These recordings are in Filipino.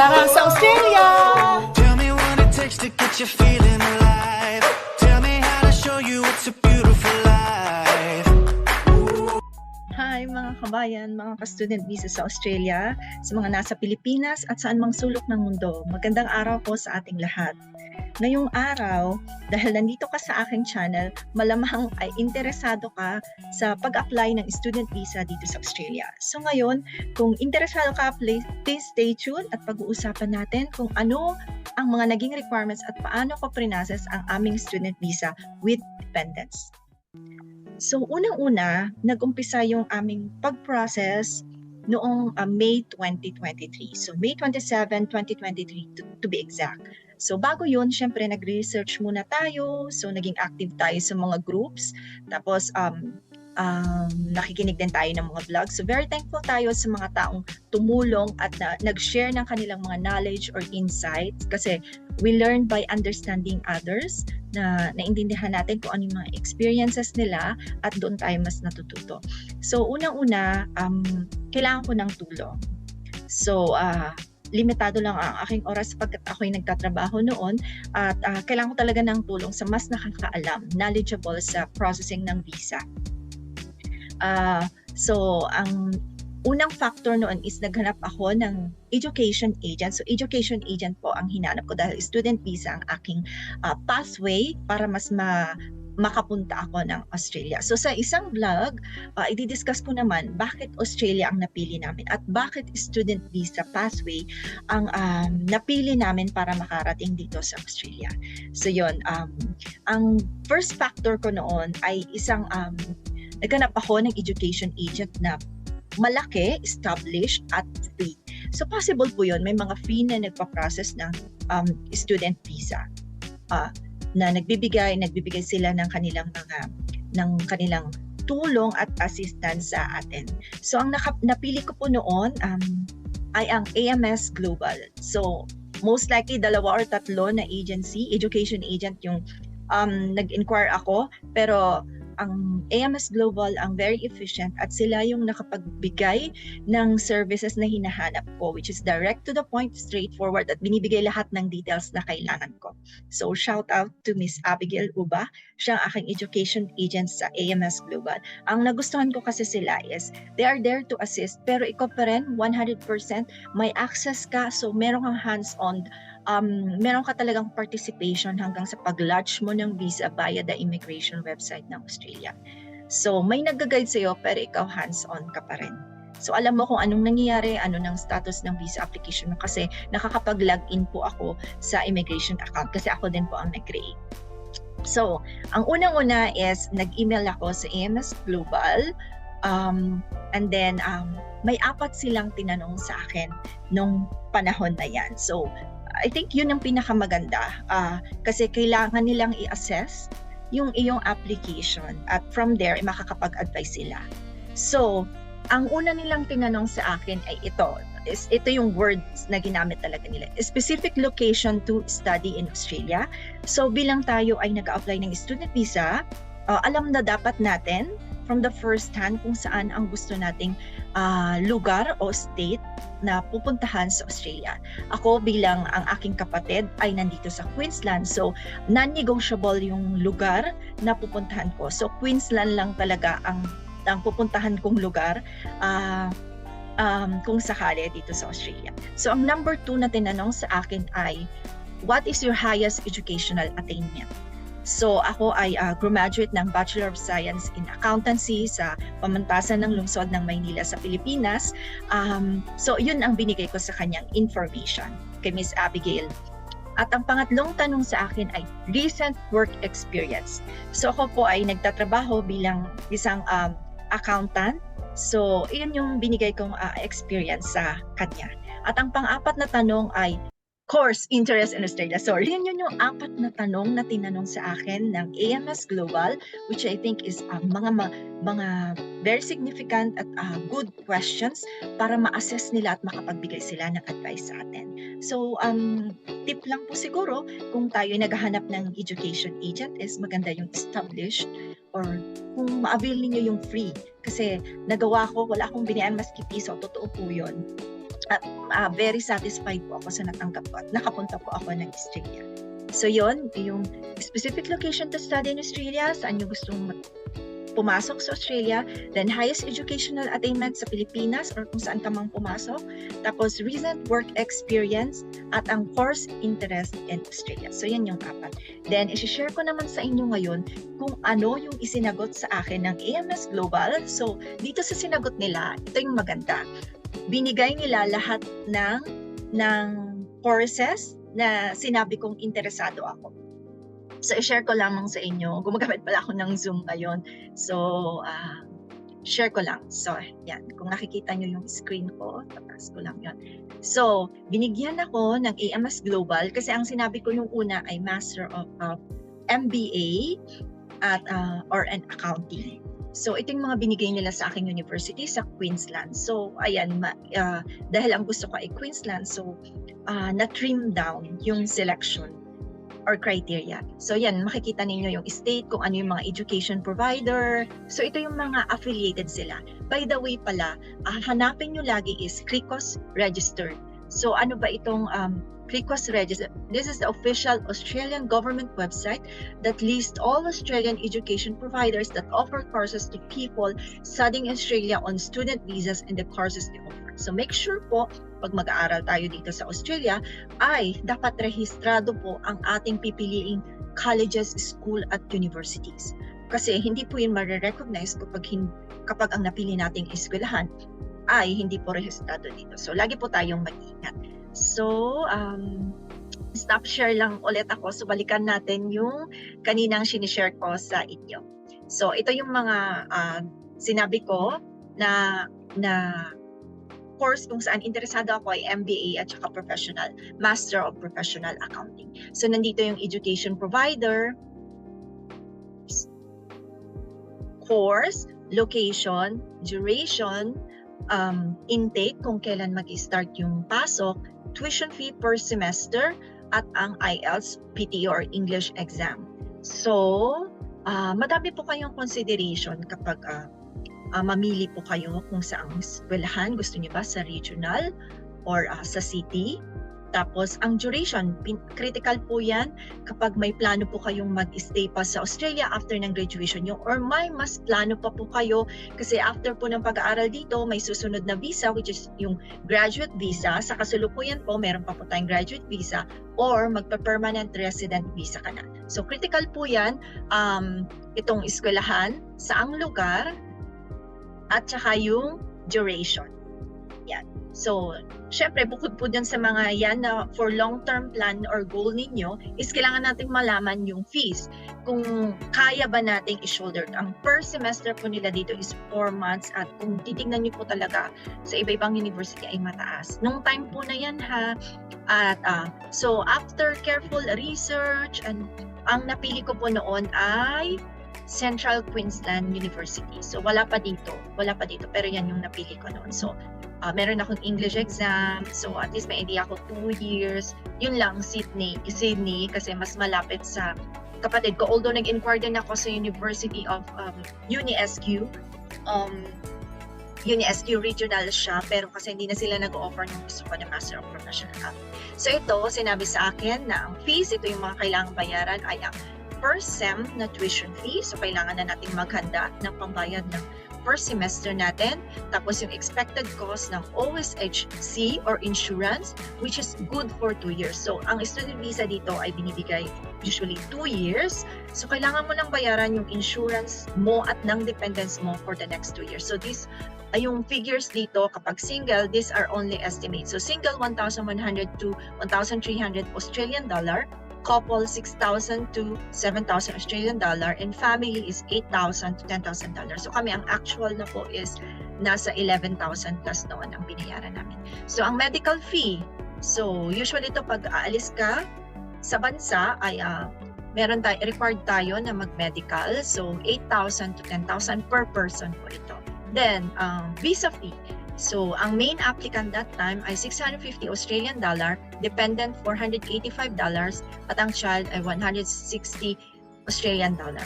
Tara sa Australia! Tell me what it takes to get you feeling alive. Tell me how to show you it's a beautiful life. Hi mga kabayan, mga ka-student visa sa Australia, sa mga nasa Pilipinas at saan mang sulok ng mundo. Magandang araw po sa ating lahat. Ngayong araw, dahil nandito ka sa aking channel, malamang ay interesado ka sa pag-apply ng student visa dito sa Australia. So ngayon, kung interesado ka, please stay tuned at pag-uusapan natin kung ano ang mga naging requirements at paano ko prinoses ang aming student visa with dependents. So unang-una, nag-umpisa yung aming pag-process noong May 2023. So May 27, 2023 to be exact. So bago yun, syempre nag-research muna tayo. So naging active tayo sa mga groups. Tapos nakikinig din tayo ng mga vlogs. So very thankful tayo sa mga taong tumulong at nag-share ng kanilang mga knowledge or insights. Kasi we learn by understanding others, na naintindihan natin kung ano yung mga experiences nila at doon tayo mas natututo. So unang-una, kailangan ko ng tulong. So limitado lang ang aking oras pagkat ako'y nagtatrabaho noon at kailangan ko talaga ng tulong sa mas nakakaalam, knowledgeable sa processing ng visa. So ang unang factor noon is naghanap ako ng education agent. So education agent po ang hinanap ko dahil student visa ang aking pathway para mas makapunta ako ng Australia. So sa isang vlog, i-discuss ko naman bakit Australia ang napili namin at bakit student visa pathway ang napili namin para makarating dito sa Australia. So yun, ang first factor ko noon ay isang naghanap ako ng education agent na malaki, established, at free. So possible po yun, may mga free na nagpa-process ng student visa. Na nagbibigay sila ng kanilang tulong at assistance sa atin. So ang napili ko po noon ay ang AMS Global. So most likely dalawa or tatlo na education agent yung nag-inquire ako, pero ang AMS Global ang very efficient at sila yung nakapagbigay ng services na hinahanap ko, which is direct to the point, straightforward, at binibigay lahat ng details na kailangan ko. So shout out to Miss Abigail Uba, siya ang aking education agent sa AMS Global. Ang nagustuhan ko kasi sila is they are there to assist, pero ikaw pa rin 100% may access ka, so meron kang hands-on, meron ka talagang participation hanggang sa pag-lodge mo ng visa via the immigration website ng Australia. So may nag-guide sa'yo pero ikaw hands-on ka pa rin. So alam mo kung anong nangyayari, ano ng status ng visa application mo kasi nakakapag-login po ako sa immigration account kasi ako din po ang nag-create. So ang unang-una is nag-email ako sa AMS Global and then may 4 silang tinanong sa akin nung panahon na yan. So I think yun ang pinakamaganda kasi kailangan nilang i-assess yung iyong application at from there makakapag-advise sila. So, ang una nilang tinanong sa akin ay ito yung words na ginamit talaga nila. A specific location to study in Australia. So, bilang tayo ay nag-apply ng student visa, alam na dapat natin from the first hand kung saan ang gusto nating lugar o state na pupuntahan sa Australia. Ako bilang ang aking kapatid ay nandito sa Queensland, so non-negotiable yung lugar na pupuntahan ko. So Queensland lang talaga ang pupuntahan kong lugar kung sakali dito sa Australia. So ang number 2 na tinanong sa akin ay, what is your highest educational attainment? So ako ay graduate ng Bachelor of Science in Accountancy sa pamantasan ng lungsod ng Maynila sa Pilipinas. So yun ang binigay ko sa kanyang information kay Miss Abigail. At ang pangatlong tanong sa akin ay recent work experience. So ako po ay nagtatrabaho bilang isang accountant. So yun yung binigay kong experience sa kanya. At ang pang-apat na tanong ay course, interest in Australia. Sorry. Yun yung 4 na tanong na tinanong sa akin ng AMS Global, which I think is mga very significant at good questions para ma-assess nila at makapagbigay sila ng advice sa atin. So, tip lang po siguro, kung tayo naghahanap ng education agent is maganda yung established or kung ma-avail ninyo yung free. Kasi nagawa ko, wala akong binayaan maski piso, totoo po yun. At very satisfied po ako sa natanggap ko at nakapunta po ako ng Australia. So yon, yung specific location to study in Australia, saan nyo gustong pumasok sa Australia, then highest educational attainment sa Pilipinas or kung saan ka mang pumasok, tapos recent work experience at ang course interest in Australia. So yan yung 4. Then isi-share ko naman sa inyo ngayon kung ano yung isinagot sa akin ng AMS Global. So dito sa sinagot nila, ito yung maganda. Binigay nila lahat ng courses na sinabi kong interesado ako. So, i-share ko lamang sa inyo. Gumagamit pala ako ng Zoom ngayon. So, share ko lang. So, yan. Kung nakikita nyo yung screen ko, tapas ko lang yan. So, binigyan ako ng AMS Global kasi ang sinabi ko yung una ay Master of MBA at or an accounting. So, ito yung mga binigay nila sa aking university sa Queensland. So, ayan, dahil ang gusto ko ay Queensland, so, na-trim down yung selection or criteria. So yan, makikita ninyo yung state, kung ano yung mga education provider. So ito yung mga affiliated sila. By the way pala, hanapin nyo lagi is CRICOS registered. So ano ba itong CRICOS registered? This is the official Australian government website that lists all Australian education providers that offer courses to people studying in Australia on student visas and the courses they offer. So make sure po, pag mag-aaral tayo dito sa Australia, ay dapat rehistrado po ang ating pipiliing colleges, school at universities. Kasi hindi po yun ma-recognize kapag ang napili nating eskwelahan ay hindi po rehistrado dito. So lagi po tayong mag-ingat. So, stop share lang ulit ako. So balikan natin yung kaninang sinishare ko sa inyo. So ito yung mga sinabi ko na course kung saan interesado ako ay MBA at saka professional, Master of Professional Accounting. So nandito yung education provider, course, location, duration, intake kung kailan mag-start yung pasok, tuition fee per semester, at ang IELTS, PT or English exam. So, madami po kayong consideration kapag mamili po kayo kung saang eskwelahan. Gusto niyo ba sa regional or sa city? Tapos, ang duration, critical po yan kapag may plano po kayong mag-stay pa sa Australia after ng graduation nyo, or may mas plano pa po kayo kasi after po ng pag-aaral dito, may susunod na visa which is yung graduate visa. Sa kasalukuyan po, meron pa po tayong graduate visa or magpa-permanent resident visa ka na. So, critical po yan, itong eskwelahan, saang lugar, at saka yung duration. Yan. So, syempre, bukod po dyan sa mga yan na for long-term plan or goal ninyo, is kailangan natin malaman yung fees. Kung kaya ba nating i-shoulder. Ang per semester po nila dito is 4 months at kung titignan nyo po talaga sa iba-ibang university ay mataas. Nung time po na yan ha. At so, after careful research, and ang napili ko po noon ay Central Queensland University. So wala pa dito, pero yan yung napili ko noon. So meron akong English exam, so at least may idea ako 2 years. Yun lang, Sydney kasi mas malapit sa kapatid ko. Although nag-inquire din ako sa University of UniSQ, UniSQ regional siya, pero kasi hindi na sila nag-offer ng gusto ko na Master of Professional Accounting. So ito, sinabi sa akin na ang fees, ito yung mga kailangang bayaran ay ang first sem na tuition fee. So, kailangan na natin maghanda ng pambayad ng first semester natin. Tapos, yung expected cost ng OSHC or insurance, which is good for 2 years. So, ang student visa dito ay binibigay usually 2 years. So, kailangan mo lang bayaran yung insurance mo at ng dependents mo for the next 2 years. So, these ay yung figures dito kapag single, these are only estimates. So, single 1,100 to 1,300 Australian dollar. Couple 6,000 to 7,000 Australian dollar, and family is 8,000 to 10,000 dollars. So kami ang actual na po is nasa 11,000 plus noon ang binayaran namin. So ang medical fee, so usually ito pag aalis ka sa bansa ay required tayo na mag-medical. So 8,000 to 10,000 per person po ito. Then visa fee. So, ang main applicant that time ay 650 Australian dollar, dependent $485, at ang child ay 160 Australian dollar.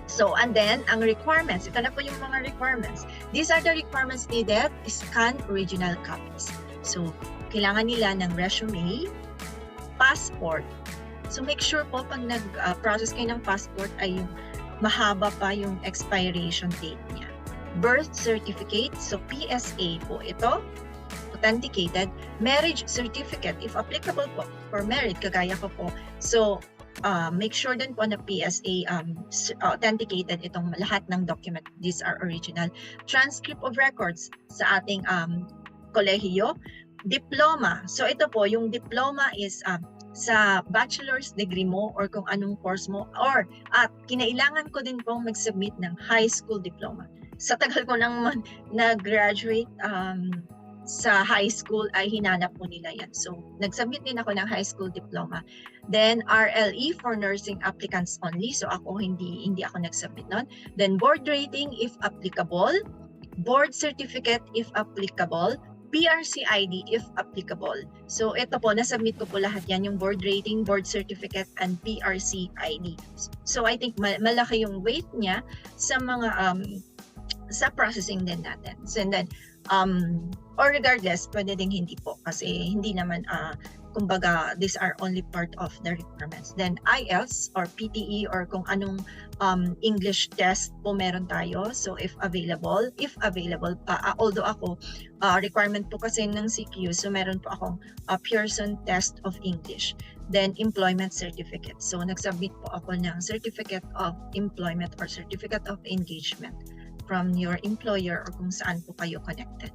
So, and then, ang requirements, ito na po yung mga requirements. These are the requirements needed, scan original copies. So, kailangan nila ng resume, passport. So, make sure po pag nag-process kayo ng passport ay yung mahaba pa yung expiration date niya. Birth certificate, so PSA po ito, authenticated. Marriage certificate, if applicable po, for married, kagaya ko po. So, make sure din po na PSA authenticated itong lahat ng document. These are original. Transcript of records sa ating kolehiyo. Diploma. So, ito po, yung diploma is sa bachelor's degree mo or kung anong course mo, or at kinailangan ko din pong mag-submit ng high school diploma. Sa tagal ko nang nag-graduate sa high school ay hinanap po nila yan. So, nag-submit din ako ng high school diploma. Then, RLE for nursing applicants only. So, ako hindi ako nag-submit nun. Then, board rating if applicable. Board certificate if applicable. PRC ID if applicable. So, ito po, nasubmit ko po lahat yan, yung board rating, board certificate, and PRC ID. So, I think malaki yung weight niya sa mga, sa processing din natin. So, and then, or regardless, pwede ding hindi po kasi hindi naman, kumbaga, these are only part of the requirements. Then, IELTS or PTE or kung anong English test po meron tayo. So, if available, although ako, requirement po kasi ng CQ, so meron po akong Pearson test of English. Then, employment certificate. So, nagsubmit po ako ng certificate of employment or certificate of engagement from your employer or kung saan po kayo connected.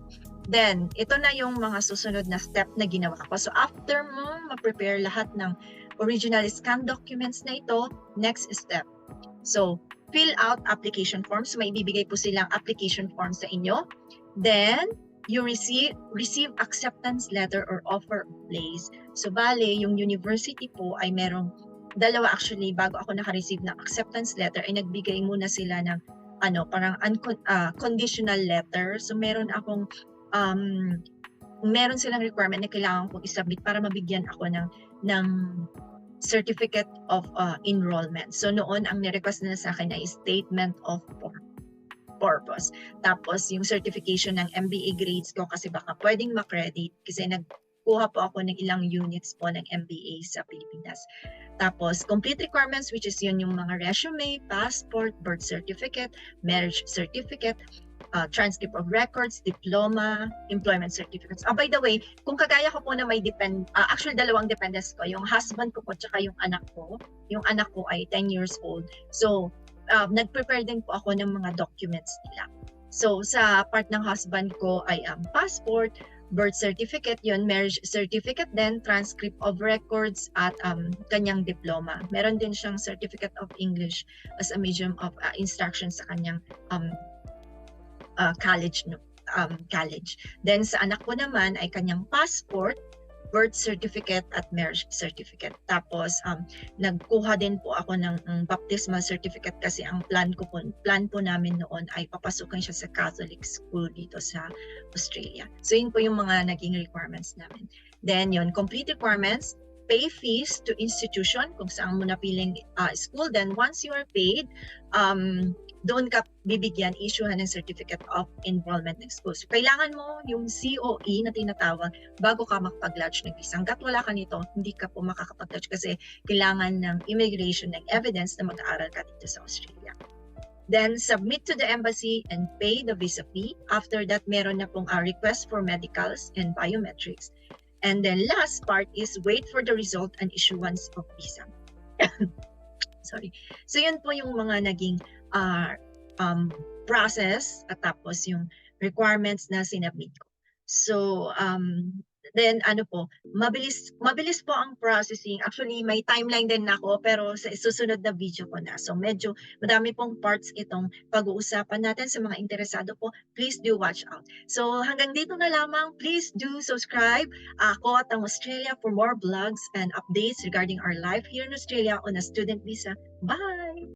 Then, ito na yung mga susunod na step na ginawa ko. So, after mo ma-prepare lahat ng original scanned documents na ito, next step. So, fill out application forms. May ibibigay po silang application forms sa inyo. Then, you receive acceptance letter or offer of place. So, bale, yung university po ay merong dalawa actually, bago ako naka-receive ng acceptance letter, ay nagbigay muna sila ng parang conditional letter. So, meron silang requirement na kailangan kong isubmit para mabigyan ako ng certificate of enrollment. So noon, ang ni-request na sa akin ay statement of purpose. Tapos yung certification ng MBA grades ko kasi baka pwedeng makredit kasi nagkuha po ako ng ilang units po ng MBA sa Pilipinas. Tapos complete requirements, which is yun yung mga resume, passport, birth certificate, marriage certificate, transcript of records, diploma, employment certificates. By the way, kung kagaya ko po na may actually dalawang dependents ko, yung husband ko po tsaka yung anak ko. Yung anak ko ay 10 years old. So, nag-prepare din po ako ng mga documents nila. So, sa part ng husband ko ay passport, birth certificate, yun, marriage certificate din, transcript of records, at kanyang diploma. Meron din siyang certificate of English as a medium of instruction sa kanyang college. Then sa anak ko naman ay kanyang passport, birth certificate at marriage certificate. Tapos nagkuha din po ako ng baptismal certificate kasi ang plan po namin noon ay papasukin siya sa Catholic school dito sa Australia. So yun po yung mga naging requirements namin. Then yun, complete requirements, pay fees to institution kung saan mo napiling school. Then once you are paid, doon ka bibigyan, issuehan ng certificate of enrollment ng school. So, kailangan mo yung COE na tinatawag bago ka makapag-lodge ng visa. Hanggat wala ka nito, hindi ka po makakapag-lodge kasi kailangan ng immigration ng evidence na mag-aaral ka dito sa Australia. Then, submit to the embassy and pay the visa fee. After that, meron na pong request for medicals and biometrics. And then last part is wait for the result and issuance of visa. Sorry. So, yun po yung mga naging process at tapos yung requirements na sinabmit ko. So, then mabilis po ang processing. Actually, may timeline din ako pero sa susunod na video ko na. So, medyo madami pong parts itong pag-uusapan natin. Sa mga interesado po, please do watch out. So, hanggang dito na lamang. Please do subscribe. Ako at ang Australia for more vlogs and updates regarding our life here in Australia on a student visa. Bye!